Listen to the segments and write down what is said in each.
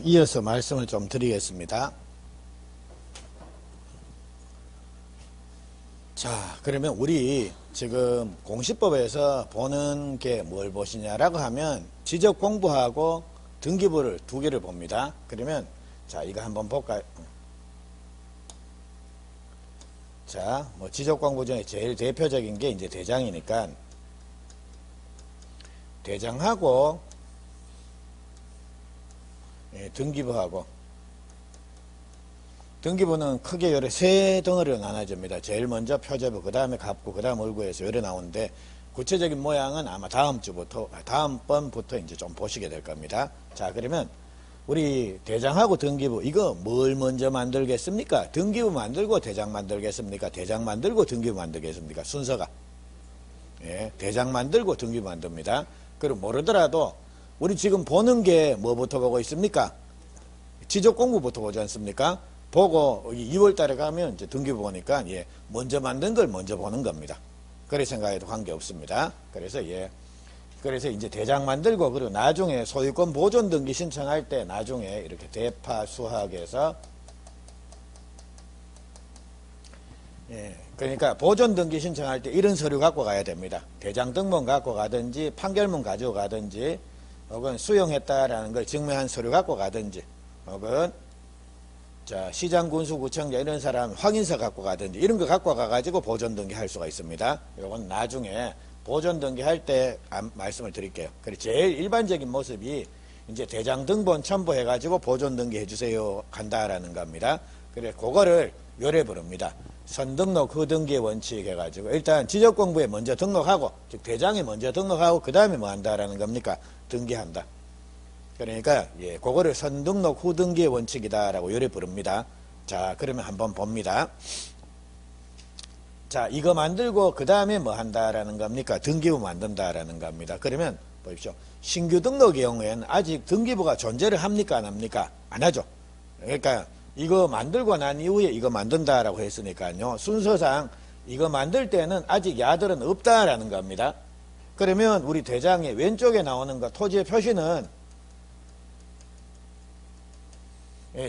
이어서 말씀을 좀 드리겠습니다. 자, 그러면 우리 지금 공시법에서 보는 게 뭘 보시냐라고 하면 지적 공부하고 등기부를 두 개를 봅니다. 그러면 자, 이거 한번 볼까요? 자, 뭐 지적 공부 중에 제일 대표적인 게 이제 대장이니까 대장하고 등기부하고 등기부는 크게 요래 세 덩어리로 나눠집니다. 제일 먼저 표제부, 그 다음에 갑부, 그 다음 을구에서 요래 나오는데 구체적인 모양은 아마 다음번부터 이제 좀 보시게 될 겁니다. 자, 그러면 우리 대장하고 등기부 이거 뭘 먼저 만들겠습니까? 등기부 만들고 대장 만들겠습니까? 대장 만들고 등기부 만들겠습니까? 순서가 대장 만들고 등기부 만듭니다. 그리고 모르더라도 우리 지금 보는 게 뭐부터 보고 있습니까? 지적 공부부터 보지 않습니까? 보고 2월 달에 가면 이제 등기부 보니까 먼저 만든 걸 먼저 보는 겁니다. 그래 생각해도 관계 없습니다. 그래서 이제 대장 만들고 그리고 나중에 소유권 보존 등기 신청할 때 나중에 이렇게 대파 수학에서 그러니까 보존 등기 신청할 때 이런 서류 갖고 가야 됩니다. 대장 등본 갖고 가든지 판결문 가지고 가든지 혹은 수용했다라는 걸 증명한 서류 갖고 가든지 혹은 자, 시장군수구청장 이런 사람 확인서 갖고 가든지 이런 거 갖고 가가지고 보존 등기 할 수가 있습니다. 이건 나중에 보존 등기 할 때 말씀을 드릴게요. 그래 제일 일반적인 모습이 이제 대장 등본 첨부해가지고 보존 등기 해주세요 간다라는 겁니다. 그래 그거를 요래 부릅니다. 선등록 후등기의 원칙 해가지고 일단 지적공부에 먼저 등록하고 즉 대장에 먼저 등록하고 그 다음에 뭐 한다라는 겁니까? 등기한다. 그러니까 그거를 선등록 후등기의 원칙이다라고 요래 부릅니다. 자, 그러면 한번 봅니다. 자, 이거 만들고 그 다음에 뭐 한다라는 겁니까? 등기부 만든다라는 겁니다. 그러면 보십시오. 신규 등록의 경우에는 아직 등기부가 존재를 합니까? 안 합니까? 안 하죠. 그러니까 이거 만들고 난 이후에 이거 만든다라고 했으니까요. 순서상 이거 만들 때는 아직 야들은 없다라는 겁니다. 그러면 우리 대장의 왼쪽에 나오는 거 토지의 표시는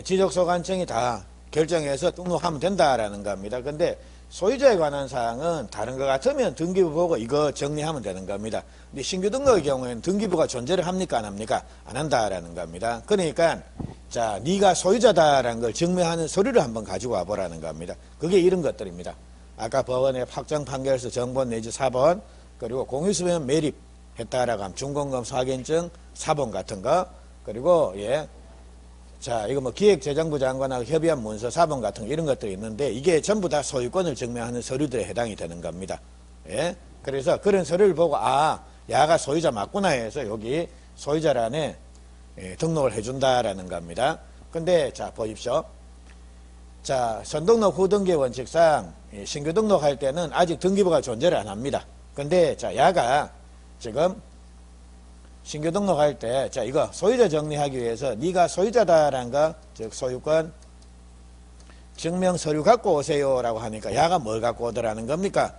지적소관청이 다 결정해서 등록하면 된다라는 겁니다. 근데 소유자에 관한 사항은 다른 것 같으면 등기부 보고 이거 정리하면 되는 겁니다. 근데 신규 등록의 경우에는 등기부가 존재를 합니까? 안 합니까? 안 한다라는 겁니다. 그러니까 자, 네가 소유자다라는 걸 증명하는 서류를 한번 가지고 와보라는 겁니다. 그게 이런 것들입니다. 아까 법원의 확정 판결서 정본 내지 사본 그리고 공유수면 매립했다라고 하면 준공검수 확인증 사본 같은 거 그리고 자, 이거 뭐 기획재정부 장관하고 협의한 문서 사본 같은 거 이런 것들이 있는데 이게 전부 다 소유권을 증명하는 서류들에 해당이 되는 겁니다. 그래서 그런 서류를 보고 야가 소유자 맞구나 해서 여기 소유자란에 등록을 해준다라는 겁니다. 근데 자, 보십시오. 자, 선등록 후등기 원칙상 신규 등록할 때는 아직 등기부가 존재를 안 합니다. 근데 자, 야가 지금 신규 등록할 때, 자, 이거 소유자 정리하기 위해서 네가 소유자다라는 거, 즉 소유권 증명 서류 갖고 오세요라고 하니까 야가 뭘 갖고 오더라는 겁니까?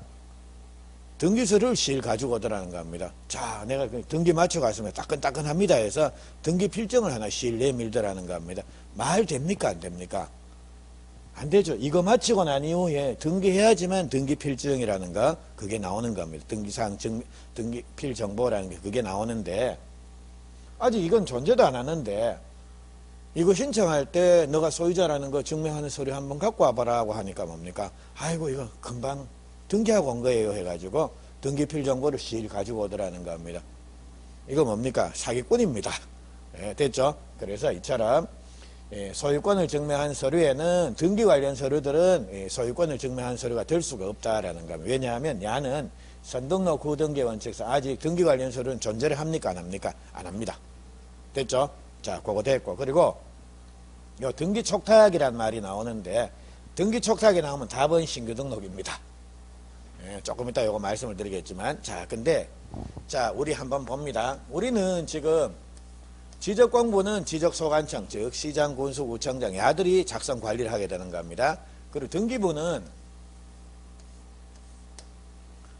등기서류를 실 가지고 오더라는 겁니다. 자, 내가 등기 맞춰 갔으면 따끈따끈합니다 해서 등기 필증을 하나 실 내밀더라는 겁니다. 말 됩니까? 안 됩니까? 안 되죠. 이거 마치고 난 이후에 등기해야지만 등기필증이라는 거 그게 나오는 겁니다. 등기사항 등기필 정보라는 게 그게 나오는데 아직 이건 존재도 안 하는데 이거 신청할 때 너가 소유자라는 거 증명하는 서류 한번 갖고 와봐라고 하니까 뭡니까? 아이고 이거 금방 등기하고 온 거예요 해가지고 등기필 정보를 실 가지고 오더라는 겁니다. 이거 뭡니까? 사기꾼입니다. 됐죠? 그래서 이처럼 소유권을 증명한 서류에는 등기 관련 서류들은 소유권을 증명한 서류가 될 수가 없다라는 겁니다. 왜냐하면 야는 선등록 후등기 원칙상 아직 등기 관련 서류는 존재를 합니까? 안 합니까? 안 합니다. 됐죠? 자, 그거 됐고. 그리고 요 등기 촉탁이라는 말이 나오는데 등기 촉탁이 나오면 답은 신규 등록입니다. 조금 이따 요거 말씀을 드리겠지만 자, 근데 자, 우리 한번 봅니다. 우리는 지금 지적공부는 지적소관청, 즉 시장군수구청장 야들이 작성 관리를 하게 되는 겁니다. 그리고 등기부는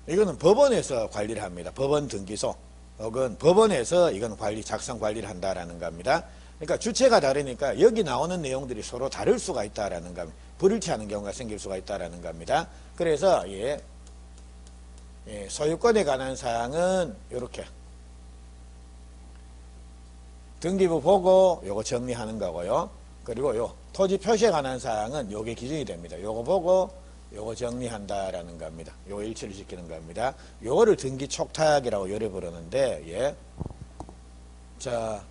이거는 법원에서 관리를 합니다. 법원 등기소 혹은 법원에서 이건 작성 관리를 한다라는 겁니다. 그러니까 주체가 다르니까 여기 나오는 내용들이 서로 다를 수가 있다라는 겁니다. 불일치하는 경우가 생길 수가 있다라는 겁니다. 그래서 소유권에 관한 사항은 이렇게 등기부 보고 요거 정리하는 거고요. 그리고 요 토지 표시에 관한 사항은 요게 기준이 됩니다. 요거 보고 요거 정리한다라는 겁니다. 요거 일치를 시키는 겁니다. 요거를 등기 촉탁이라고 요래 부르는데 자,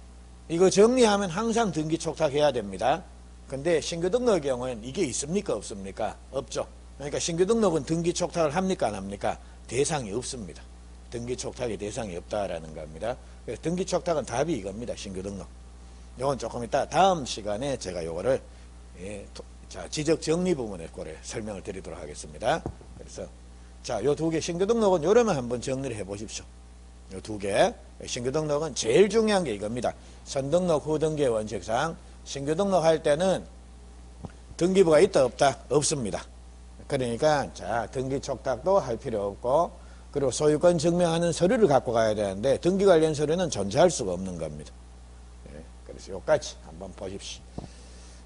이거 정리하면 항상 등기 촉탁해야 됩니다. 근데 신규 등록의 경우에는 이게 있습니까? 없습니까? 없죠. 그러니까 신규 등록은 등기 촉탁을 합니까? 안 합니까? 대상이 없습니다. 등기 촉탁의 대상이 없다라는 겁니다. 그래서 등기 촉탁은 답이 이겁니다. 신규 등록. 요건 조금 이따 다음 시간에 제가 요거를 자, 지적 정리 부분에 고래 설명을 드리도록 하겠습니다. 그래서 자, 요 두 개 신규 등록은 요러면 한번 정리를 해 보십시오. 요 두 개. 신규 등록은 제일 중요한 게 이겁니다. 선등록 후등기의 원칙상 신규 등록할 때는 등기부가 있다 없다? 없습니다. 그러니까 자, 등기 촉탁도 할 필요 없고 그리고 소유권 증명하는 서류를 갖고 가야 되는데 등기 관련 서류는 존재할 수가 없는 겁니다. 그래서 요까지 한번 보십시오.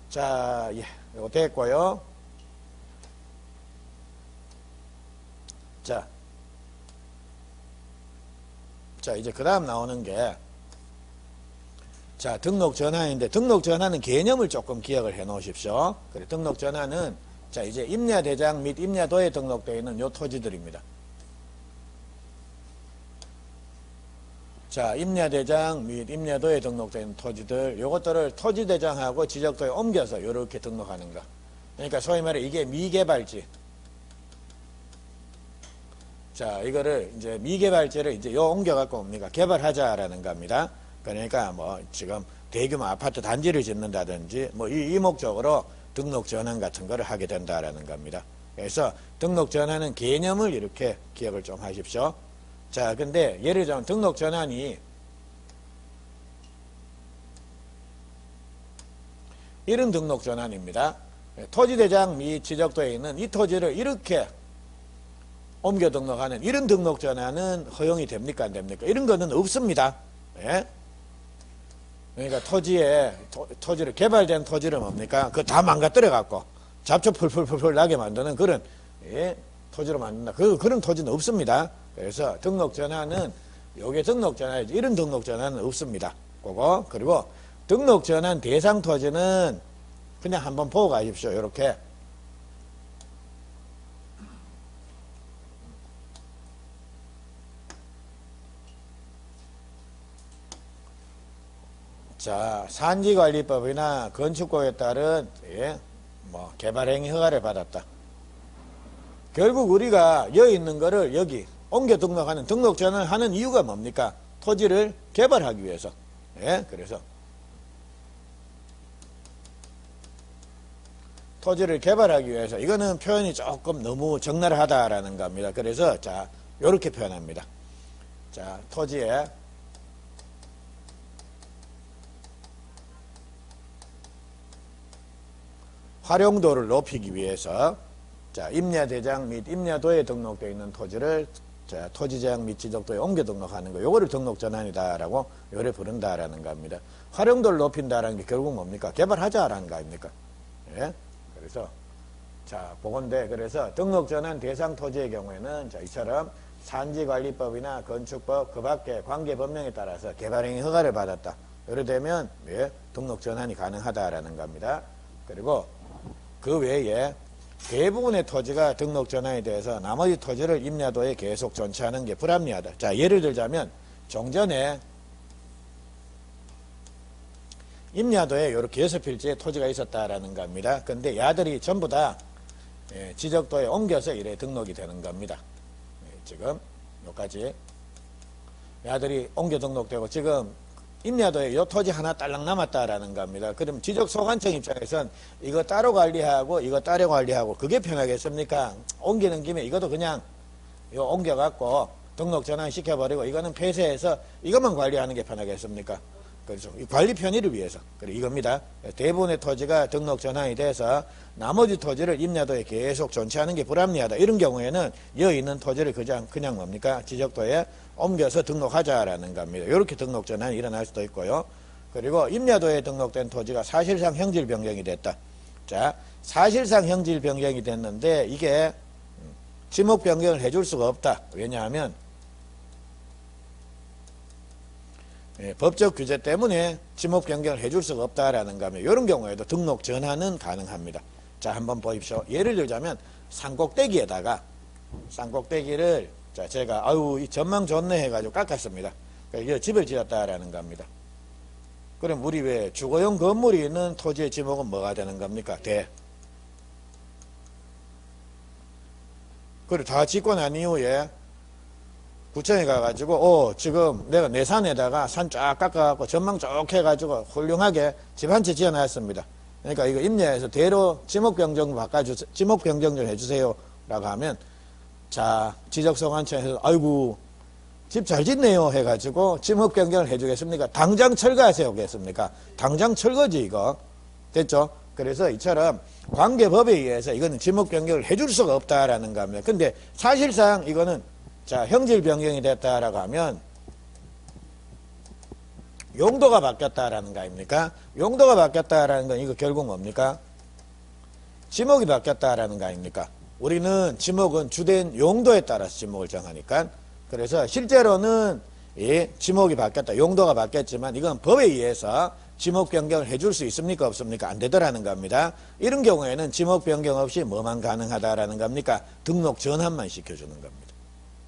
자, 요거 됐고요. 자, 이제 그 다음 나오는 게 자, 등록 전환인데 등록 전환은 개념을 조금 기억을 해 놓으십시오. 그래, 등록 전환은 자, 이제 임야대장 및 임야도에 등록되어 있는 요 토지들입니다. 자, 임야대장 및 임야도에 등록되어 있는 토지들, 요것들을 토지대장하고 지적도에 옮겨서 요렇게 등록하는 거. 그러니까 소위 말해 이게 미개발지. 자, 이거를 이제 미개발지를 이제 요 옮겨갖고 뭡니까? 개발하자라는 겁니다. 그러니까 뭐 지금 대규모 아파트 단지를 짓는다든지 뭐 이 목적으로 등록 전환 같은 거를 하게 된다라는 겁니다. 그래서 등록 전환은 개념을 이렇게 기억을 좀 하십시오. 자, 근데 예를 들면 등록 전환이 이런 등록 전환입니다. 토지대장 및 지적도에 있는 이 토지를 이렇게 옮겨 등록하는 이런 등록 전환은 허용이 됩니까? 안 됩니까? 이런 거는 없습니다. 예? 그러니까 토지를 개발된 토지를 뭡니까? 그거 다 망가뜨려 갖고 잡초 풀풀풀 나게 만드는 그런 토지로 만든다. 그런 토지는 없습니다. 그래서 등록 전환은 요게 등록 전환이지 이런 등록 전환은 없습니다. 그거 그리고 등록 전환 대상 토지는 그냥 한번 보고 가십시오. 요렇게 자, 산지관리법이나 건축법에 따른 뭐 개발행위 허가를 받았다. 결국 우리가 여기 있는 거를 여기 옮겨 등록하는 등록 전환을 하는 이유가 뭡니까? 토지를 개발하기 위해서. 그래서 토지를 개발하기 위해서 이거는 표현이 조금 너무 적나라하다라는 겁니다. 그래서 자, 요렇게 표현합니다. 자, 토지에 활용도를 높이기 위해서 자, 임야대장 및 임야도에 등록되어 있는 토지를 자, 토지제약 및 지적도에 옮겨 등록하는 거, 요거를 등록 전환이다라고 요래 부른다라는 겁니다. 활용도를 높인다라는 게 결국 뭡니까? 개발하자라는 거 아닙니까? 그래서 자, 보건대 그래서 등록 전환 대상 토지의 경우에는 자, 이처럼 산지관리법이나 건축법 그 밖에 관계 법령에 따라서 개발행위 허가를 받았다. 요래 되면 등록 전환이 가능하다라는 겁니다. 그리고 그 외에 대부분의 토지가 등록 전환에 대해서 나머지 토지를 임야도에 계속 존치하는 게 불합리하다. 자, 예를 들자면 종전에 임야도에 이렇게 6필지의 토지가 있었다라는 겁니다. 근데 야들이 전부 다 지적도에 옮겨서 이래 등록이 되는 겁니다. 지금 여기까지 야들이 옮겨 등록되고 지금 임야도에 요 토지 하나 딸랑 남았다라는 겁니다. 그럼 지적소관청 입장에선 이거 따로 관리하고 이거 따로 관리하고 그게 편하겠습니까? 옮기는 김에 이것도 그냥 요 옮겨갖고 등록 전환 시켜버리고 이거는 폐쇄해서 이것만 관리하는 게 편하겠습니까? 그렇죠. 이 관리 편의를 위해서. 그래, 이겁니다. 대부분의 토지가 등록 전환이 돼서 나머지 토지를 임야도에 계속 존치하는 게 불합리하다. 이런 경우에는 여기 있는 토지를 그냥 뭡니까? 지적도에 옮겨서 등록하자라는 겁니다. 이렇게 등록 전환이 일어날 수도 있고요. 그리고 임야도에 등록된 토지가 사실상 형질 변경이 됐다. 자, 사실상 형질 변경이 됐는데 이게 지목 변경을 해줄 수가 없다. 왜냐하면 법적 규제 때문에 지목 변경을 해줄 수가 없다라는 거면 이런 경우에도 등록 전환은 가능합니다. 자, 한번 보십시오. 예를 들자면 산꼭대기에다가 산꼭대기를 자, 제가 아유 이 전망 좋네 해가지고 깎았습니다. 그러니까 집을 지었다라는 겁니다. 그럼 우리 왜 주거용 건물이 있는 토지의 지목은 뭐가 되는 겁니까? 대. 그리고 다 짓고 난 이후에 구청에 가가지고 지금 내가 내 산에다가 산 쫙 깎아갖고 전망 좋게 해가지고 훌륭하게 집 한 채 지어놨습니다. 그러니까 이거 임야에서 대로 지목 변경 바꿔주세요. 지목 변경 좀 해주세요. 라고 하면 자 지적소관청에서 아이고 집 잘 짓네요 해가지고 지목 변경을 해주겠습니까? 당장 철거하세요 하겠습니까? 당장 철거지 이거. 됐죠? 그래서 이처럼 관계법에 의해서 이거는 지목 변경을 해줄 수가 없다라는 겁니다. 근데 사실상 이거는 자 형질 변경이 됐다라고 하면 용도가 바뀌었다라는 거 아닙니까? 용도가 바뀌었다라는 건 이거 결국 뭡니까? 지목이 바뀌었다라는 거 아닙니까? 우리는 지목은 주된 용도에 따라서 지목을 정하니까 그래서 실제로는 지목이 바뀌었다. 용도가 바뀌었지만 이건 법에 의해서 지목 변경을 해줄 수 있습니까? 없습니까? 안 되더라는 겁니다. 이런 경우에는 지목 변경 없이 뭐만 가능하다라는 겁니까? 등록 전환만 시켜주는 겁니다.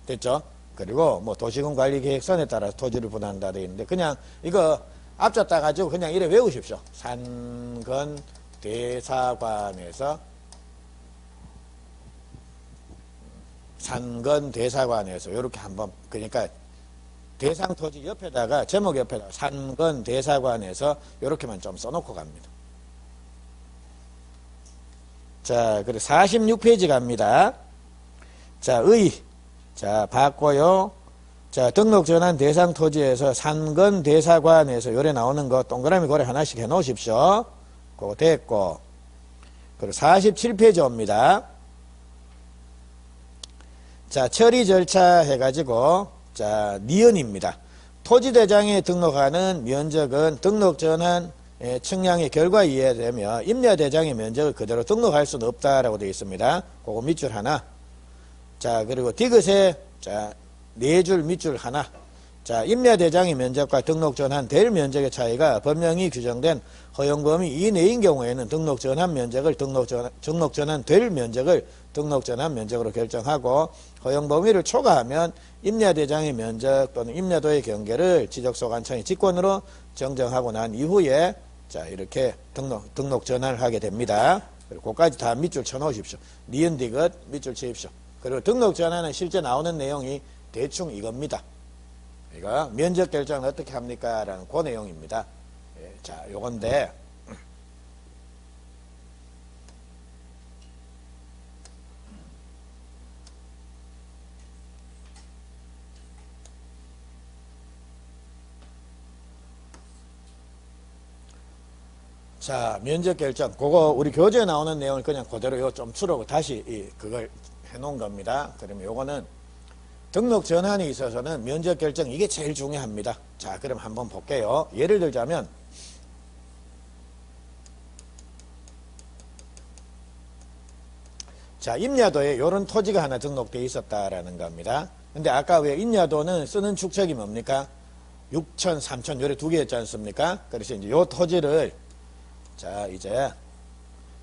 됐죠? 그리고 뭐 도시군 관리 계획선에 따라서 토지를 분할한다 되어 있는데 그냥 이거 앞자 따가지고 그냥 이래 외우십시오. 산건 대사관에서 산건 대사관에서 이렇게 한번 그러니까 대상 토지 옆에다가 제목 옆에다가 산건 대사관에서 이렇게만 좀 써놓고 갑니다. 자, 그리고 46페이지 갑니다. 자, 자, 봤고요. 자, 등록 전환 대상 토지에서 산건 대사관에서 요래 나오는 거 동그라미 고래 하나씩 해 놓으십시오. 그거 됐고. 그리고 47페이지 옵니다. 자, 처리 절차 해가지고, 자, 니은입니다. 토지대장에 등록하는 면적은 등록 전환 측량의 결과에 의해되며 임야대장의 면적을 그대로 등록할 수는 없다라고 되어 있습니다. 그거 밑줄 하나. 자, 그리고 디귿에 자, 4줄 밑줄 하나. 자, 임야대장의 면적과 등록 전환될 면적의 차이가 법령이 규정된 허용 범위 이내인 경우에는 등록 전환 면적을 등록 전환될 면적을 등록 전환 면적으로 결정하고 허용 범위를 초과하면 임야대장의 면적 또는 임야도의 경계를 지적소관청이 직권으로 정정하고 난 이후에 자, 이렇게 등록 전환을 하게 됩니다. 그리고 그까지 다 밑줄 쳐 놓으십시오. 니은 디귿 밑줄 치십시오. 그리고 등록 전환은 실제 나오는 내용이 대충 이겁니다. 이거 면적 결정은 어떻게 합니까? 라는 그 내용입니다. 예, 자, 요건데 자, 면적 결정 그거 우리 교재에 나오는 내용을 그냥 그대로 요 좀 추려고 다시 그걸 해놓은 겁니다. 그러면 요거는 등록 전환이 있어서는 면적 결정 이게 제일 중요합니다. 자, 그럼 한번 볼게요. 예를 들자면 자, 임야도에 이런 토지가 하나 등록되어 있었다라는 겁니다. 근데 아까 왜 임야도는 쓰는 축척이 뭡니까? 6천, 3천 요래 두 개였지 않습니까? 그래서 이제 요 토지를 자, 이제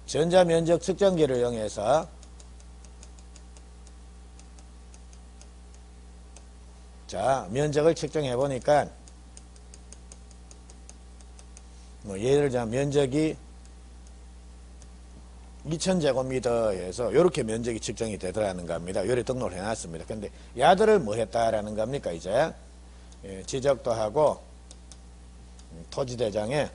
전자면적 측정기를 이용해서 자, 면적을 측정해 보니까 뭐 예를 들자면 면적이 2000제곱미터에서 이렇게 면적이 측정이 되더라는 겁니다. 요래 등록을 해놨습니다. 근데 야들을 뭐 했다라는 겁니까? 이제 지적도 하고 토지대장에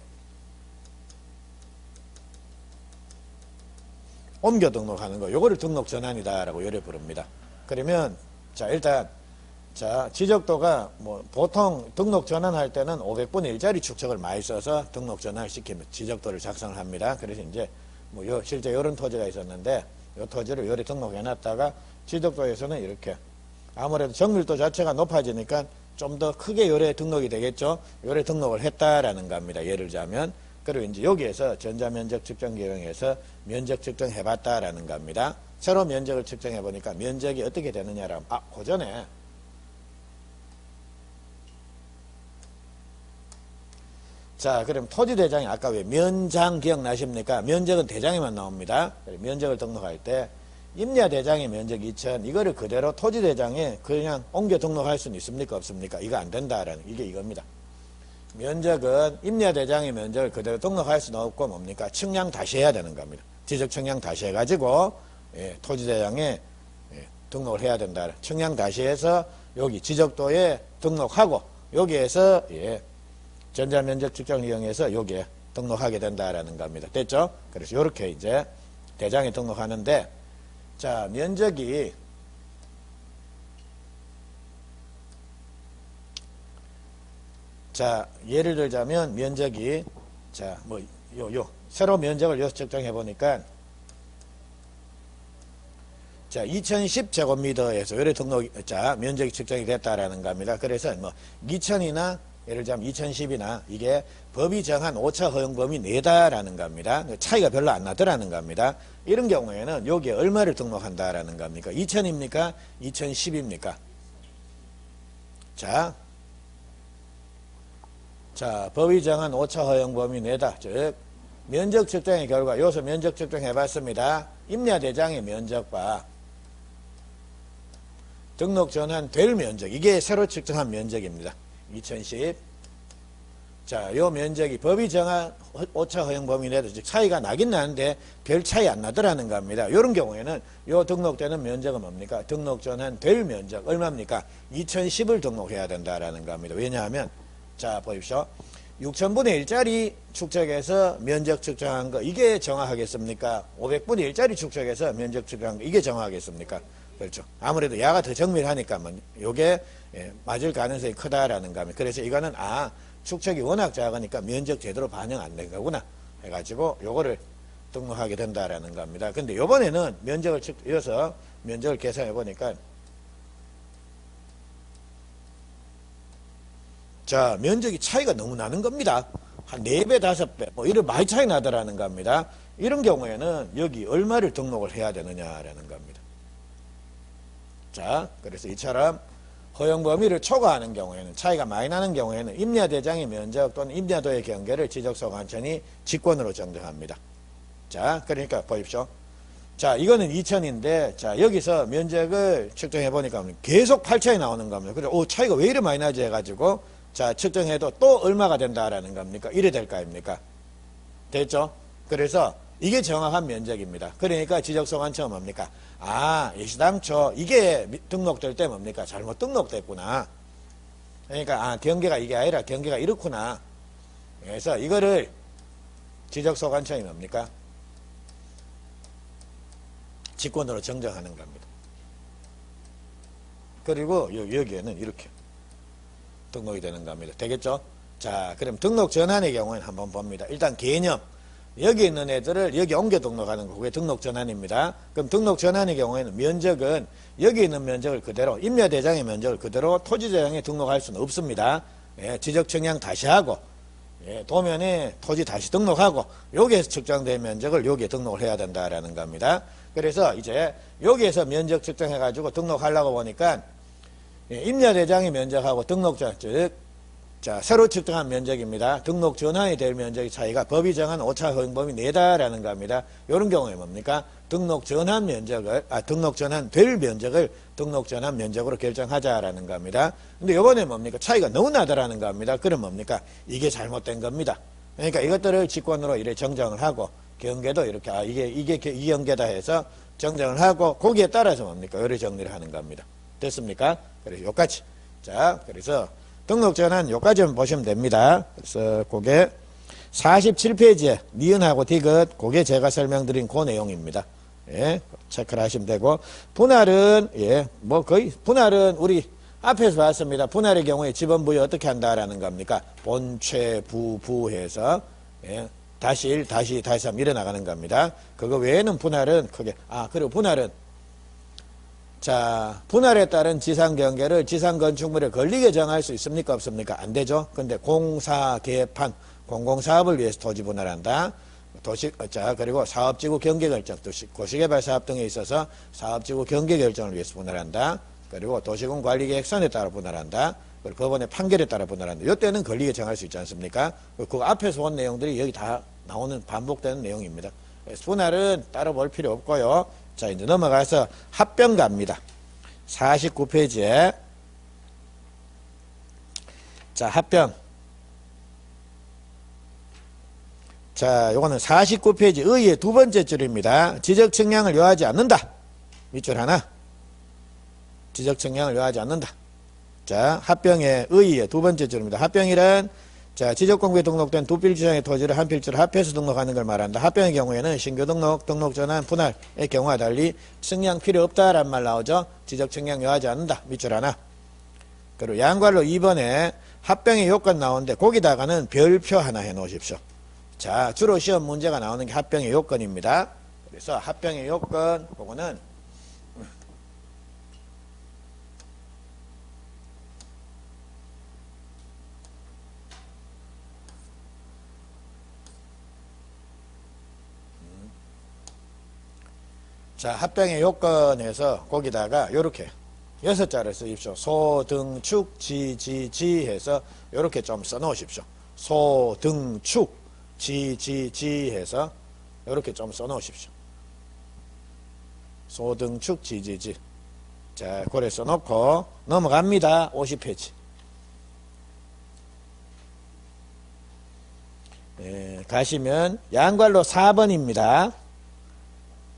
옮겨 등록하는 거 요거를 등록 전환이다라고 요래 부릅니다. 그러면 자, 일단 자, 지적도가 뭐 보통 등록 전환할 때는 500분의 1짜리 축척을 많이 써서 등록 전환을 시키면 지적도를 작성을 합니다. 그래서 이제 뭐 실제 이런 토지가 있었는데 이 토지를 요리 등록해 놨다가 지적도에서는 이렇게 아무래도 정밀도 자체가 높아지니까 좀 더 크게 요래 등록이 되겠죠. 요래 등록을 했다라는 겁니다. 예를 들자면 그리고 이제 여기에서 전자면적 측정 계획에서 면적 측정해 봤다라는 겁니다. 새로 면적을 측정해 보니까 면적이 어떻게 되느냐라면 그 전에 자, 그럼 토지대장이 아까 왜 면장 기억나십니까? 면적은 대장에만 나옵니다. 면적을 등록할 때 임야대장의 면적 2000 이거를 그대로 토지대장에 그냥 옮겨 등록할 수는 있습니까? 없습니까? 이거 안 된다라는 이게 이겁니다. 면적은 임야대장의 면적을 그대로 등록할 수는 없고 뭡니까? 측량 다시 해야 되는 겁니다. 지적 측량 다시 해가지고 토지대장에 등록을 해야 된다. 측량 다시 해서 여기 지적도에 등록하고 여기에서 전자면적 측정을 이용해서 여기에 등록하게 된다라는 겁니다. 됐죠? 그래서 이렇게 이제 대장에 등록하는데 자 면적이 자 예를 들자면 면적이 자 뭐 새로 면적을 여기서 측정해 보니까 자 2010제곱미터에서 요래 등록 자 면적이 측정이 됐다라는 겁니다. 그래서 뭐 2000이나 예를 들자면 2010이나 이게 법이 정한 오차 허용 범위 내다라는 겁니다. 차이가 별로 안 나더라는 겁니다. 이런 경우에는 여기에 얼마를 등록한다라는 겁니까? 2000입니까? 2010입니까? 자, 법이 정한 오차 허용 범위 내다. 즉 면적 측정의 결과 여기서 면적 측정 해봤습니다. 임야대장의 면적과 등록 전환될 면적 이게 새로 측정한 면적입니다. 2010 자, 요 면적이 법이 정한 오차 허용 범위 내도 즉 차이가 나긴 나는데 별 차이 안 나더라는 겁니다. 이런 경우에는 요 등록되는 면적은 뭡니까? 등록 전환될 면적 얼마입니까? 2010을 등록해야 된다라는 겁니다. 왜냐하면 자 보십시오. 6000분의 1짜리 축적해서 면적 측정한 거 이게 정확하겠습니까? 500분의 1짜리 축적해서 면적 측정한 거 이게 정확하겠습니까? 그렇죠. 아무래도 야가 더 정밀하니까 뭐 요게 맞을 가능성이 크다라는 겁니다. 그래서 이거는 축척이 워낙 작으니까 면적 제대로 반영 안 된 거구나 해가지고 요거를 등록하게 된다라는 겁니다. 근데 요번에는 면적을 이어서 면적을 계산해 보니까 자 면적이 차이가 너무 나는 겁니다. 한 4배 5배 뭐 이런 많이 차이 나더라는 겁니다. 이런 경우에는 여기 얼마를 등록을 해야 되느냐라는 겁니다. 자 그래서 이처럼 허용 범위를 초과하는 경우에는 차이가 많이 나는 경우에는 임야대장의 면적 또는 임야도의 경계를 지적소관청이 직권으로 정정합니다. 자 그러니까 보십시오. 자 이거는 2000인데 자 여기서 면적을 측정해 보니까 계속 8차이 나오는 겁니다. 그래서 차이가 왜 이렇게 많이 나지 해가지고 자 측정해도 또 얼마가 된다라는 겁니까? 이래 될 거 아닙니까? 됐죠? 그래서 이게 정확한 면적입니다. 그러니까 지적소관청은 뭡니까? 예시당초 이게 등록될 때 뭡니까? 잘못 등록됐구나. 그러니까 경계가 이게 아니라 경계가 이렇구나. 그래서 이거를 지적소관청이 뭡니까? 직권으로 정정하는 겁니다. 그리고 여기에는 이렇게 등록이 되는 겁니다. 되겠죠? 자, 그럼 등록 전환의 경우에는 한번 봅니다. 일단 개념. 여기 있는 애들을 여기 옮겨 등록하는 거, 그게 등록 전환입니다. 그럼 등록 전환의 경우에는 면적은 여기 있는 면적을 그대로, 임야대장의 면적을 그대로 토지대장에 등록할 수는 없습니다. 지적 측량 다시 하고, 도면에 토지 다시 등록하고, 여기에서 측정된 면적을 여기에 등록을 해야 된다라는 겁니다. 그래서 이제 여기에서 면적 측정해가지고 등록하려고 보니까, 임야대장의 면적하고 등록전, 즉, 자, 새로 측정한 면적입니다. 등록 전환이 될 면적의 차이가 법이 정한 오차 허용 범위 내다라는 겁니다. 이런 경우에 뭡니까? 등록 전환 면적을, 등록 전환 될 면적을 등록 전환 면적으로 결정하자라는 겁니다. 근데 요번에 뭡니까? 차이가 너무 나더라는 겁니다. 그럼 뭡니까? 이게 잘못된 겁니다. 그러니까 이것들을 직권으로 이렇게 정정을 하고, 경계도 이렇게, 이게 이 경계다 해서 정정을 하고, 거기에 따라서 뭡니까? 요래 정리를 하는 겁니다. 됐습니까? 그래서 요까지. 자, 그래서 등록 전환 요까지만 보시면 됩니다. 그래서 그게 47페이지에 니은하고 디귿 그게 제가 설명드린 그 내용입니다. 체크를 하시면 되고 분할은 뭐 거의 분할은 우리 앞에서 봤습니다. 분할의 경우에 지번부여 어떻게 한다라는 겁니까? 본최 부해서 다시 1 다시 3 이래 나가는 겁니다. 그거 외에는 분할은 크게 그리고 분할은 자, 분할에 따른 지상 경계를 지상 건축물에 걸리게 정할 수 있습니까? 없습니까? 안 되죠. 근데 공사, 개판, 공공사업을 위해서 토지 분할한다. 자, 그리고 사업지구 경계 결정, 도시개발 사업 등에 있어서 사업지구 경계 결정을 위해서 분할한다. 그리고 도시군 관리계획선에 따라 분할한다. 그리고 법원의 판결에 따라 분할한다. 이때는 걸리게 정할 수 있지 않습니까? 그 앞에서 온 내용들이 여기 다 나오는 반복되는 내용입니다. 그래서 분할은 따로 볼 필요 없고요. 자, 이제 넘어가서 합병 갑니다. 49페이지에. 자, 합병. 자, 요거는 49페이지 의의 두 번째 줄입니다. 지적 측량을 요하지 않는다. 밑줄 하나. 지적 측량을 요하지 않는다. 자, 합병의 의의 두 번째 줄입니다. 합병이란 자, 지적공부에 등록된 두 필지상의 토지를 한 필지로 합해서 등록하는 걸 말한다. 합병의 경우에는 신규 등록, 등록 전환, 분할의 경우와 달리 측량 필요 없다란 말 나오죠. 지적 측량 요하지 않는다. 밑줄 하나. 그리고 양괄로 2번에 합병의 요건 나오는데 거기다가는 별표 하나 해 놓으십시오. 자, 주로 시험 문제가 나오는 게 합병의 요건입니다. 그래서 합병의 요건, 그거는 자, 합병의 요건에서 거기다가 요렇게 6자를 쓰십시오. 소, 등, 축, 지 해서 요렇게 좀 써 놓으십시오. 소, 등, 축, 지 해서 요렇게 좀 써 놓으십시오. 소, 등, 축, 지. 자, 그래 써 놓고 넘어갑니다. 50페이지. 가시면 양괄로 4번입니다.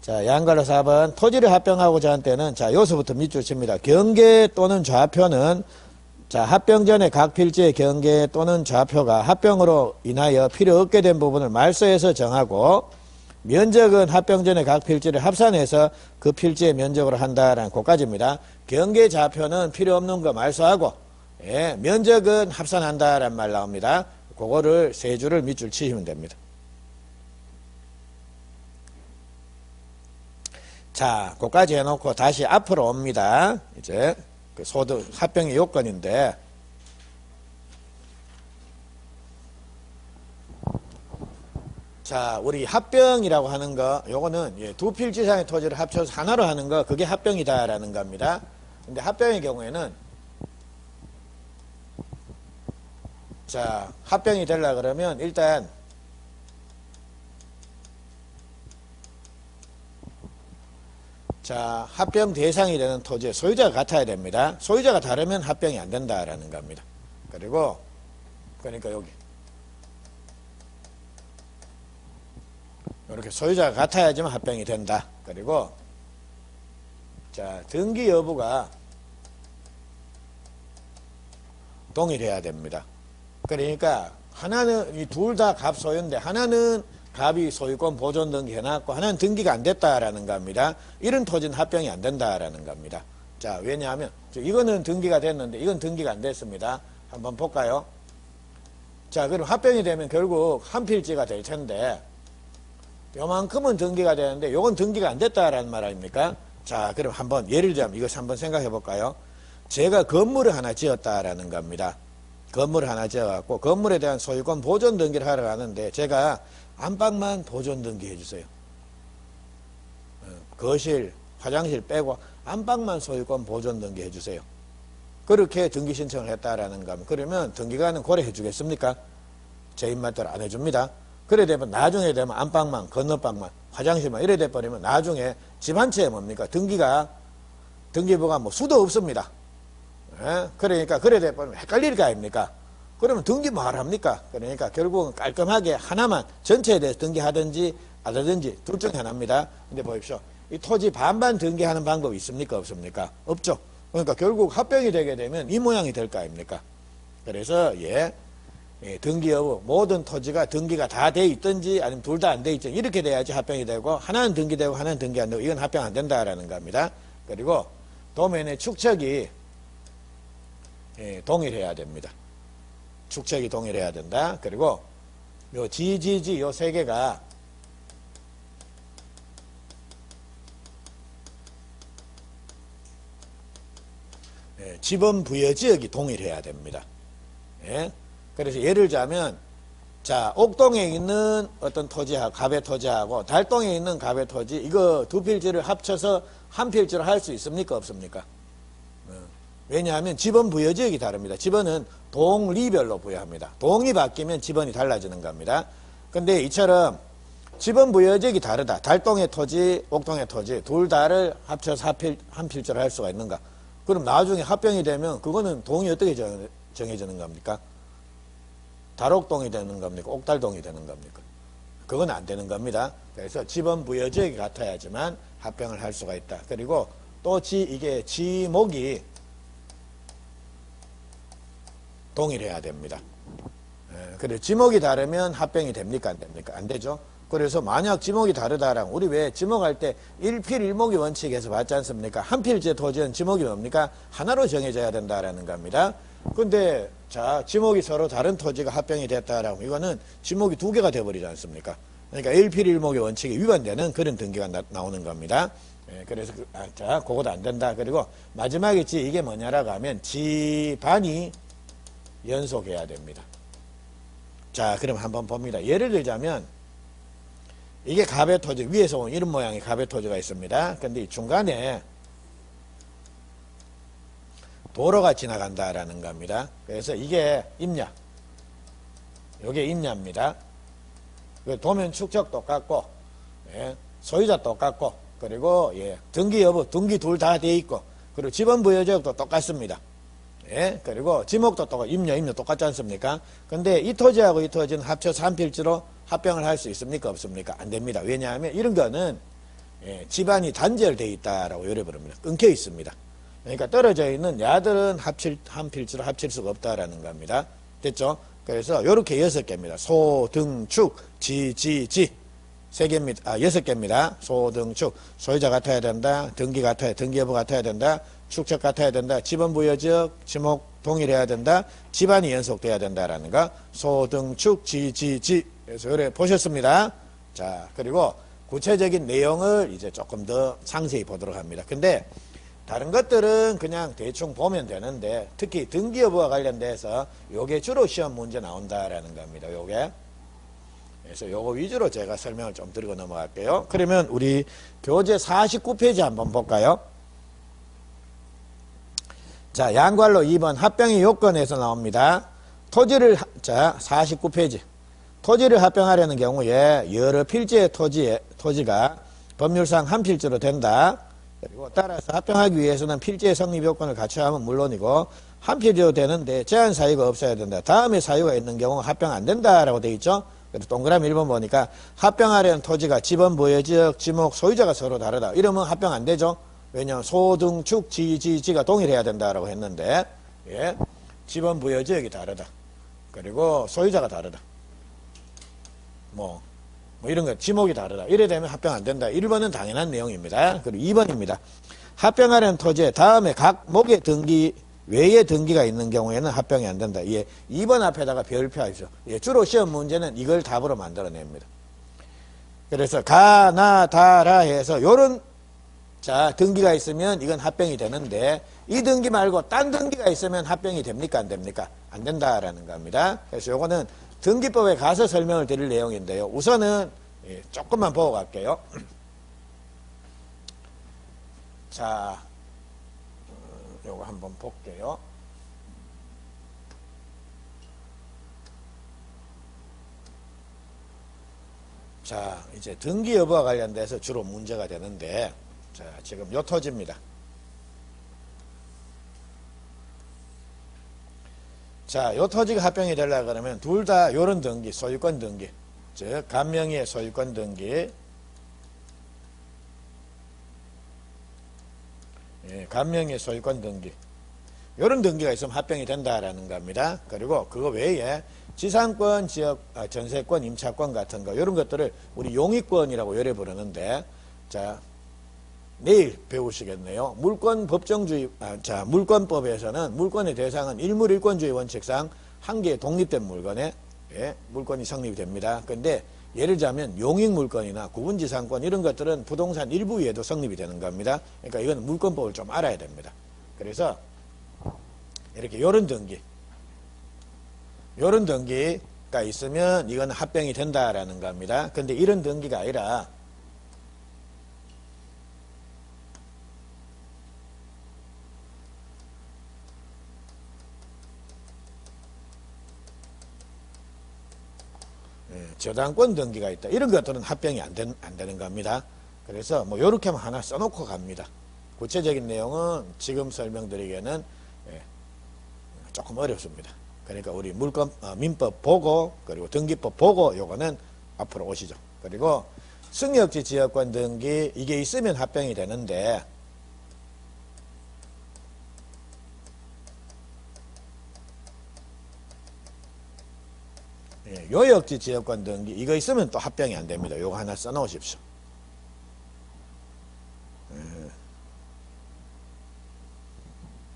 자, 양괄로 4번. 토지를 합병하고자 한 때는, 자, 여기서부터 밑줄 칩니다. 경계 또는 좌표는, 자, 합병 전에 각 필지의 경계 또는 좌표가 합병으로 인하여 필요 없게 된 부분을 말소해서 정하고, 면적은 합병 전에 각 필지를 합산해서 그 필지의 면적으로 한다라는 것까지입니다. 경계 좌표는 필요 없는 거 말소하고, 예, 면적은 합산한다라는 말 나옵니다. 그거를 세 줄을 밑줄 치시면 됩니다. 자, 그까지 해놓고 다시 앞으로 옵니다. 이제 그 소득 합병의 요건인데, 자, 우리 합병이라고 하는 거, 요거는 두 필지 이상의 토지를 합쳐서 하나로 하는 거, 그게 합병이다라는 겁니다. 근데 합병의 경우에는, 자, 합병이 되려 그러면 일단 자, 합병 대상이 되는 토지의 소유자가 같아야 됩니다. 소유자가 다르면 합병이 안 된다라는 겁니다. 그리고 그러니까 여기 이렇게 소유자가 같아야지만 합병이 된다. 그리고 자, 등기 여부가 동일해야 됩니다. 그러니까 하나는 이 둘 다 갑 소유인데 하나는 갑이 소유권 보존 등기 해놨고 하나는 등기가 안 됐다라는 겁니다. 이런 토지는 합병이 안 된다라는 겁니다. 자, 왜냐하면 이거는 등기가 됐는데 이건 등기가 안 됐습니다. 한번 볼까요? 자, 그럼 합병이 되면 결국 한 필지가 될 텐데 요만큼은 등기가 되는데 요건 등기가 안 됐다라는 말 아닙니까? 자, 그럼 한번 예를 들자면 이것을 한번 생각해 볼까요? 제가 건물을 하나 지었다라는 겁니다. 건물을 하나 지어갖고 건물에 대한 소유권 보존 등기를 하러 가는데 제가 안방만 보존 등기 해주세요. 거실, 화장실 빼고 안방만 소유권 보존 등기 해주세요. 그렇게 등기 신청을 했다라는 겁니다. 그러면 등기관은 고려해 주겠습니까? 제 입맛대로 안 해줍니다. 그래 되면 나중에 되면 안방만, 건너방만, 화장실만 이래 돼버리면 나중에 집 한 채에 뭡니까? 등기부가 뭐 수도 없습니다. 예? 그러니까 그래 돼버리면 헷갈릴 거 아닙니까? 그러면 등기 뭐 하랍니까? 그러니까 결국은 깔끔하게 하나만 전체에 대해서 등기하든지 안 하든지 둘 중에 하나입니다. 근데 보십시오. 이 토지 반반 등기하는 방법이 있습니까? 없습니까? 없죠. 그러니까 결국 합병이 되게 되면 이 모양이 될 거 아닙니까? 그래서 등기 여부 모든 토지가 등기가 다 돼 있든지 아니면 둘 다 안 돼 있든지 이렇게 돼야지 합병이 되고 하나는 등기되고 하나는 등기 안 되고 이건 합병 안 된다라는 겁니다. 그리고 도면의 축척이 동일해야 됩니다. 축척이 동일해야 된다. 그리고 요 GGG 요 세 개가 지번 부여 지역이 동일해야 됩니다. 예? 그래서 예를 들자면 자, 옥동에 있는 어떤 토지하고 갑의 토지하고 달동에 있는 갑의 토지 이거 두 필지를 합쳐서 한 필지로 할 수 있습니까? 없습니까? 왜냐하면 지번 부여 지역이 다릅니다. 지번은 동리별로 부여합니다. 동이 바뀌면 지번이 달라지는 겁니다. 근데 이처럼 지번 부여 지역이 다르다. 달동의 토지, 옥동의 토지 둘 다를 합쳐서 한 필지로 할 수가 있는가? 그럼 나중에 합병이 되면 그거는 동이 어떻게 정해지는 겁니까? 달옥동이 되는 겁니까? 옥달동이 되는 겁니까? 그건 안 되는 겁니다. 그래서 지번 부여 지역이 같아야지만 합병을 할 수가 있다. 그리고 또 이게 지목이 동일해야 됩니다. 그래 지목이 다르면 합병이 됩니까? 안 됩니까? 안 되죠. 그래서 만약 지목이 다르다라면 우리 왜 지목할 때 1필 1목이 원칙에서 봤지 않습니까? 한 필지의 토지는 지목이 뭡니까? 하나로 정해져야 된다라는 겁니다. 근데 자 지목이 서로 다른 토지가 합병이 됐다라고 이거는 지목이 두 개가 돼버리지 않습니까? 그러니까 1필 1목의 원칙에 위반되는 그런 등기가 나오는 겁니다. 그래서 자 그것도 안 된다. 그리고 마지막에 이게 뭐냐라고 하면 지반이 연속해야 됩니다. 자 그럼 한번 봅니다. 예를 들자면 이게 갑의 토지 위에서 온 이런 모양의 갑의 토지가 있습니다. 근데 이 중간에 도로가 지나간다라는 겁니다. 그래서 이게 임야, 이게 임야입니다. 도면 축적 똑같고, 소유자 똑같고, 그리고 등기 여부, 등기 둘 다 돼 있고, 그리고 지번 부여지역도 똑같습니다. 그리고 지목도 똑같고, 임야 똑같지 않습니까? 근데 이 토지하고 이 토지는 합쳐서 한 필지로 합병을 할 수 있습니까? 없습니까? 안 됩니다. 왜냐하면 이런 거는 집안이 단절되어 있다라고 요래버립니다. 끊겨 있습니다. 그러니까 떨어져 있는 야들은 한 필지로 합칠 수가 없다라는 겁니다. 됐죠? 그래서 이렇게 6개입니다. 소, 등, 축, 지, 세 개입니다. 6개입니다. 소, 등, 축. 소유자 같아야 된다. 등기 여부 같아야 된다. 축적 같아야 된다. 지번 부여 지역, 지목 동일해야 된다. 집안이 연속돼야 된다라는 거. 소, 등, 축, 지. 그래서 요래 보셨습니다. 자, 그리고 구체적인 내용을 이제 조금 더 상세히 보도록 합니다. 근데 다른 것들은 그냥 대충 보면 되는데 특히 등기 여부와 관련돼서 요게 주로 시험 문제 나온다라는 겁니다. 요게. 그래서 요거 위주로 제가 설명을 좀 드리고 넘어갈게요. 그러면 우리 교재 49페이지 한번 볼까요? 자, 양괄로 2번 합병의 요건에서 나옵니다. 토지를, 자, 49페이지. 토지를 합병하려는 경우에 여러 필지의 토지가 법률상 한 필지로 된다. 그리고 따라서 합병하기 위해서는 필지의 성립 요건을 갖춰야 하면 물론이고 한 필지로 되는데 제한 사유가 없어야 된다. 다음에 사유가 있는 경우 합병 안 된다라고 되어 있죠. 그래서 동그라미 1번 보니까 합병하려는 토지가 지번 부여지역, 지목, 소유자가 서로 다르다. 이러면 합병 안 되죠. 왜냐하면 소, 등, 축, 지가 동일해야 된다라고 했는데 지번 부여지역이 다르다. 그리고 소유자가 다르다. 뭐 이런 거 지목이 다르다. 이래 되면 합병 안 된다. 1번은 당연한 내용입니다. 그리고 2번입니다. 합병하려는 토지에 다음에 각 목의 등기 외에 등기가 있는 경우에는 합병이 안 된다. 2번 앞에다가 별표하십시오. 주로 시험 문제는 이걸 답으로 만들어냅니다. 그래서 가, 나, 다, 라 해서 요런 자 등기가 있으면 이건 합병이 되는데 이 등기 말고 딴 등기가 있으면 합병이 됩니까? 안 됩니까? 안 된다라는 겁니다. 그래서 요거는 등기법에 가서 설명을 드릴 내용인데요. 우선은 조금만 보고 갈게요. 자, 요거 한번 볼게요. 자, 이제 등기 여부와 관련돼서 주로 문제가 되는데, 자, 지금 요 토지입니다. 자, 요 토지가 합병이 되려고 그러면 둘 다 요런 등기, 소유권 등기, 즉 간명의 소유권 등기, 간명의 소유권 등기, 요런 등기가 있으면 합병이 된다라는 겁니다. 그리고 그거 외에 지상권, 지역, 전세권, 임차권 같은 거 요런 것들을 우리 용의권이라고 요래 부르는데, 자 내일 배우시겠네요. 물권 법정주의, 자, 물권법에서는 물권의 대상은 일물일권주의 원칙상 한 개의 독립된 물건에 물권이 성립이 됩니다. 근데 예를 들자면 용익물권이나 구분지상권 이런 것들은 부동산 일부 위에도 성립이 되는 겁니다. 그러니까 이건 물권법을 좀 알아야 됩니다. 그래서 이렇게 요런 등기가 있으면 이건 합병이 된다라는 겁니다. 근데 이런 등기가 아니라 저당권 등기가 있다. 이런 것들은 합병이 안 되는 겁니다. 그래서 뭐 요렇게 하나 써놓고 갑니다. 구체적인 내용은 지금 설명드리기에는 조금 어렵습니다. 그러니까 우리 민법 보고 그리고 등기법 보고 요거는 앞으로 오시죠. 그리고 승역지 지역권 등기 이게 있으면 합병이 되는데 요역지 지역권 등기 이거 있으면 또 합병이 안 됩니다. 요거 하나 써 놓으십시오.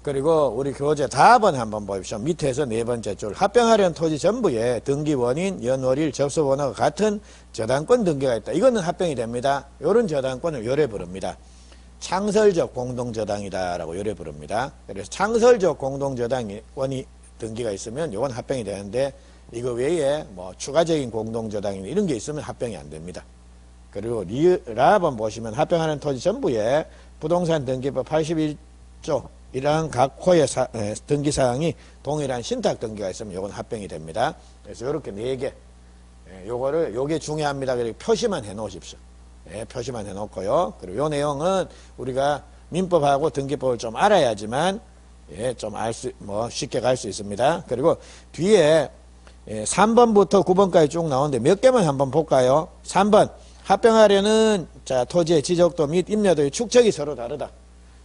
그리고 우리 교재 답은 한번 보십시오. 밑에서 네 번째 줄 합병하려는 토지 전부에 등기 원인, 연월일, 접수 번호가 같은 저당권 등기가 있다. 이거는 합병이 됩니다. 이런 저당권을 요래 부릅니다. 창설적 공동저당이다라고 요래 부릅니다. 그래서 창설적 공동저당권이 등기가 있으면 이건 합병이 되는데 이거 외에 뭐 추가적인 공동저당이나 이런 게 있으면 합병이 안 됩니다. 그리고 라번 보시면 합병하는 토지 전부에 부동산 등기법 81조 이러한 각 호의 등기사항이 동일한 신탁 등기가 있으면 이건 합병이 됩니다. 그래서 이렇게 4개 요게 중요합니다. 그리고 표시만 해 놓으십시오. 표시만 해 놓고요. 그리고 요 내용은 우리가 민법하고 등기법을 좀 알아야지만 좀 쉽게 갈 수 있습니다. 그리고 뒤에 3번부터 9번까지 쭉 나오는데 몇 개만 한번 볼까요? 3번 합병하려는 토지의 지적도 및 임야도의 축척이 서로 다르다.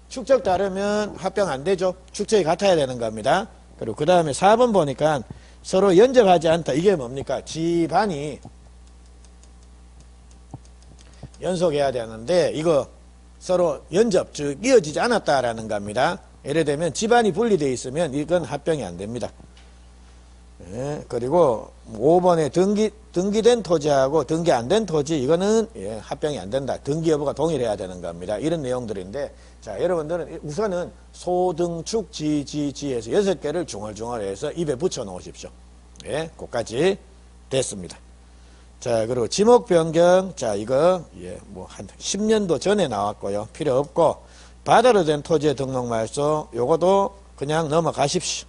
축척 다르면 합병 안 되죠. 축척이 같아야 되는 겁니다. 그리고 그 다음에 4번 보니까 서로 연접하지 않다. 이게 뭡니까? 집안이 연속해야 되는데 이거 서로 연접, 즉 이어지지 않았다라는 겁니다. 예를 들면 집안이 분리되어 있으면 이건 합병이 안 됩니다. 그리고 5번에 등기된 토지하고 등기 안 된 토지 이거는 합병이 안 된다. 등기 여부가 동일해야 되는 겁니다. 이런 내용들인데 자 여러분들은 우선은 소등축 지에서 6개를 중얼중얼해서 입에 붙여 놓으십시오. 그까지 됐습니다. 자 그리고 지목 변경 자 이거 뭐 한 10년도 전에 나왔고요. 필요 없고 바다로 된 토지의 등록 말소 요것도 그냥 넘어가십시오.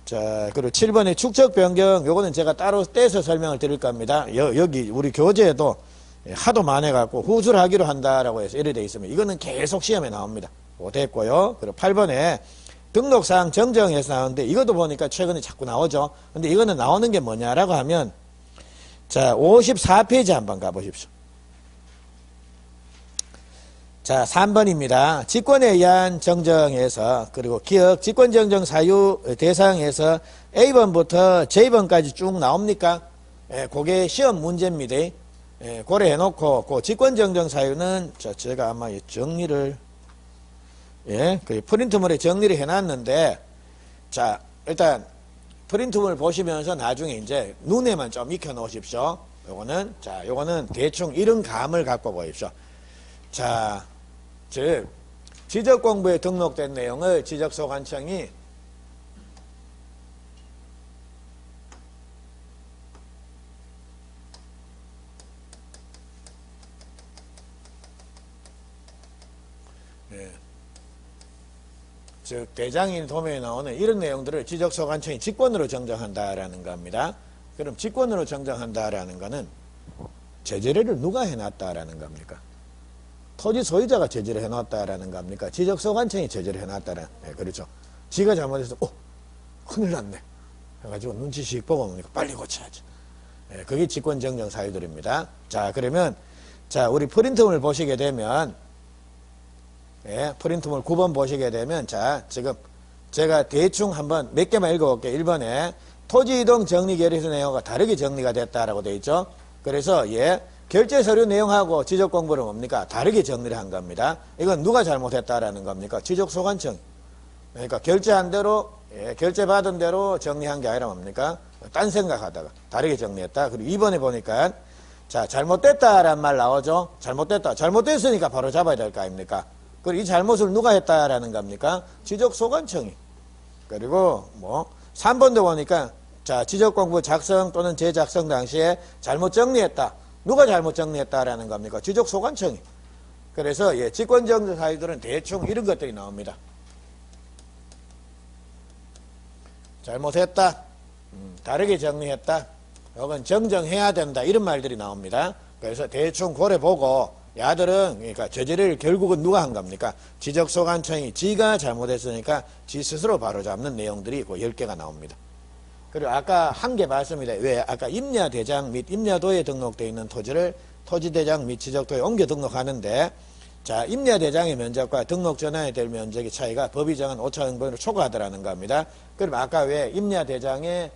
자, 그리고 7번의 축적 변경, 요거는 제가 따로 떼서 설명을 드릴 겁니다. 여기 우리 교재에도 하도 많아갖고 후술하기로 한다라고 해서 이래 돼 있으면 이거는 계속 시험에 나옵니다. 됐고요. 그리고 8번에 등록사항 정정해서 나오는데 이것도 보니까 최근에 자꾸 나오죠. 근데 이거는 나오는 게 뭐냐라고 하면 자, 54페이지 한번 가보십시오. 자, 3번입니다. 직권에 의한 정정에서 그리고 기억 직권정정 사유 대상에서 A번부터 J번까지 쭉 나옵니까? 그게 시험 문제입니다. 고려해 놓고 그 직권정정 사유는 제가 아마 정리를 그 프린트물에 정리를 해 놨는데 자, 일단 프린트물 보시면서 나중에 이제 눈에만 좀 익혀 놓으십시오. 요거는 대충 이런 감을 갖고 보십시오. 자, 즉 지적공부에 등록된 내용을 지적소관청이 즉 대장인 도면에 나오는 이런 내용들을 지적소관청이 직권으로 정정한다라는 겁니다. 그럼 직권으로 정정한다라는 거는 제재를 누가 해놨다라는 겁니까? 토지 소유자가 제재를 해놨다라는 겁니까? 지적소관청이 제재를 해놨다라는, 그렇죠. 지가 잘못해서, 큰일 났네. 해가지고 눈치씩 보고 보니까 빨리 고쳐야지. 그게 직권정정 사유들입니다. 자, 그러면, 자, 우리 프린트물 보시게 되면, 프린트물 9번 보시게 되면, 자, 지금 제가 대충 한번 몇 개만 읽어볼게요. 1번에 토지이동 정리결의서 내용과 다르게 정리가 됐다라고 되어 있죠. 그래서, 결제 서류 내용하고 지적 공부는 뭡니까? 다르게 정리를 한 겁니다. 이건 누가 잘못했다라는 겁니까? 지적소관청. 그러니까 결제한 대로, 결제 받은 대로 정리한 게 아니라 뭡니까? 딴 생각하다가 다르게 정리했다. 그리고 2번에 보니까 자, 잘못됐다라는 말 나오죠? 잘못됐다. 잘못됐으니까 바로 잡아야 될 거 아닙니까? 그리고 이 잘못을 누가 했다라는 겁니까? 지적소관청이. 그리고 뭐 3번도 보니까 자, 지적공부 작성 또는 재작성 당시에 잘못 정리했다. 누가 잘못 정리했다라는 겁니까? 지적소관청이. 그래서 예, 직권정지 사유들은 대충 이런 것들이 나옵니다. 잘못했다. 다르게 정리했다. 혹은 정정해야 된다. 이런 말들이 나옵니다. 그래서 대충 고려보고 야들은 그러니까 저지를 결국은 누가 한 겁니까? 지적소관청이 지가 잘못했으니까 지 스스로 바로잡는 내용들이 그 10개가 나옵니다. 그리고 아까 한 개 말씀이다. 왜? 아까 임야대장 및 임야도에 등록되어 있는 토지를 토지대장 및 지적도에 옮겨 등록하는데 자, 임야대장의 면적과 등록 전환이 될 면적의 차이가 법이 정한 5차응변으로 초과하더라는 겁니다. 그럼 아까 왜 임야대장의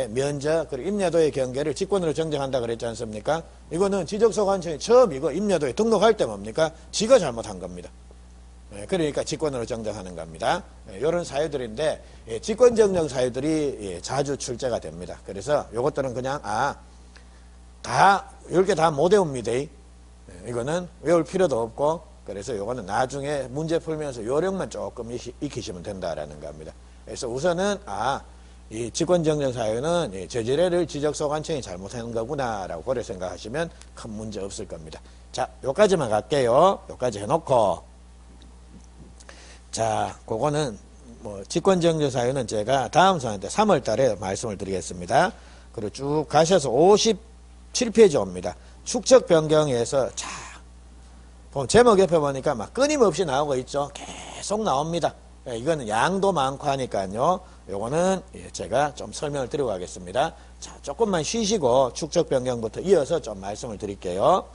면적 그리고 임야도의 경계를 직권으로 정정한다 그랬지 않습니까? 이거는 지적소관청이 처음 이거 임야도에 등록할 때 뭡니까? 지가 잘못한 겁니다. 그러니까 직권으로 정정하는 겁니다. 이런 사유들인데 직권정정 사유들이 자주 출제가 됩니다. 그래서 이것들은 그냥 다 10개 다 못 외웁니다. 이거는 외울 필요도 없고 그래서 이거는 나중에 문제 풀면서 요령만 조금 익히시면 된다라는 겁니다. 그래서 우선은 이 직권정정 사유는 저지례를 지적소관청이 잘못한 거구나라고 그래 생각하시면 큰 문제 없을 겁니다. 자, 요까지만 갈게요. 요까지 해놓고 자, 그거는 뭐 직권정정 사유는 제가 다음 시간에 3월 달에 말씀을 드리겠습니다. 그리고 쭉 가셔서 57페이지 옵니다. 축척 변경에서 자, 제목 옆에 보니까 막 끊임없이 나오고 있죠. 계속 나옵니다. 이거는 양도 많고 하니까요. 요거는 제가 좀 설명을 드리고 가겠습니다. 자, 조금만 쉬시고 축척 변경부터 이어서 좀 말씀을 드릴게요.